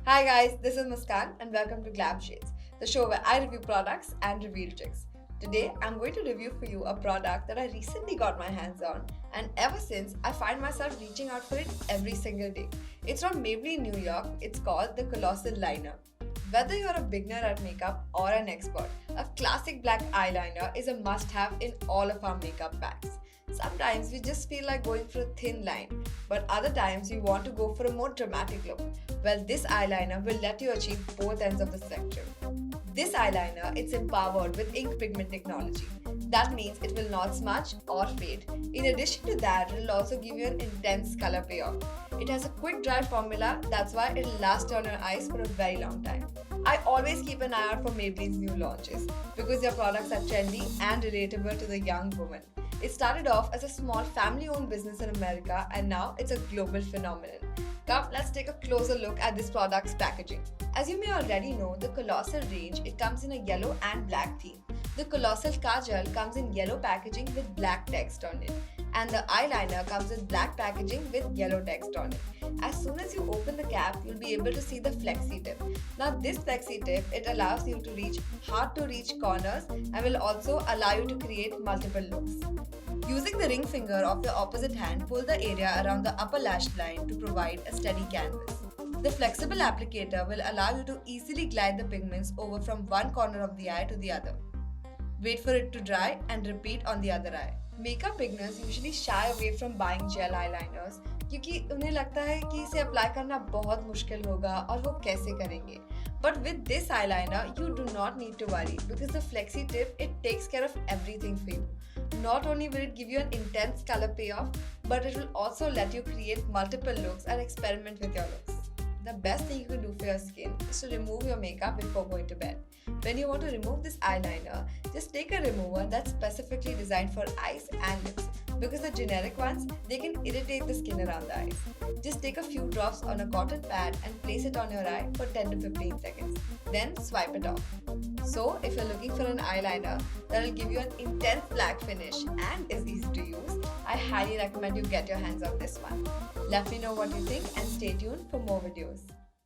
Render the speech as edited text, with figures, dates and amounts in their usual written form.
Hi guys, this is Muskan and welcome to Glam Shades, the show where I review products and reveal tricks. Today, I'm going to review for you a product that I recently got my hands on, and ever since, I find myself reaching out for it every single day. It's from Maybelline, New York. It's called the Colossal Liner. Whether you're a beginner at makeup or an expert, a classic black eyeliner is a must-have in all of our makeup bags. Sometimes we just feel like going for a thin line, but other times we want to go for a more dramatic look. Well, this eyeliner will let you achieve both ends of the spectrum. This eyeliner is empowered with ink pigment technology. That means it will not smudge or fade. In addition to that, it will also give you an intense color payoff. It has a quick dry formula, that's why it will last on your eyes for a very long time. I always keep an eye out for Maybelline's new launches because their products are trendy and relatable to the young woman. It started off as a small family-owned business in America and now it's a global phenomenon. Come, let's take a closer look at this product's packaging. As you may already know, the Colossal range, it comes in a yellow and black theme. The Colossal Kajal comes in yellow packaging with black text on it. And the eyeliner comes in black packaging with yellow text on it. As soon as you open the cap, you'll be able to see the flexi tip. Now this flexi tip, it allows you to reach hard to reach corners and will also allow you to create multiple looks. Using the ring finger of your opposite hand, pull the area around the upper lash line to provide a steady canvas. The flexible applicator will allow you to easily glide the pigments over from one corner of the eye to the other. Wait for it to dry and repeat on the other eye. Makeup beginners usually shy away from buying gel eyeliners क्योंकि उन्हें लगता है कि इसे apply करना बहुत मुश्किल होगा और वो कैसे करेंगे. But with this eyeliner, you do not need to worry because the flexi tip, it takes care of everything for you. Not only will it give you an intense color payoff, but it will also let you create multiple looks and experiment with your looks. The best thing you can do for your skin is to remove your makeup before going to bed. When you want to remove this eyeliner, just take a remover that's specifically designed for eyes and lips because the generic ones, they can irritate the skin around the eyes. Just take a few drops on a cotton pad and place it on your eye for 10 to 15 seconds. Then swipe it off. So, if you're looking for an eyeliner that will give you an intense black finish and is easy to use, I highly recommend you get your hands on this one. Let me know what you think and stay tuned for more videos.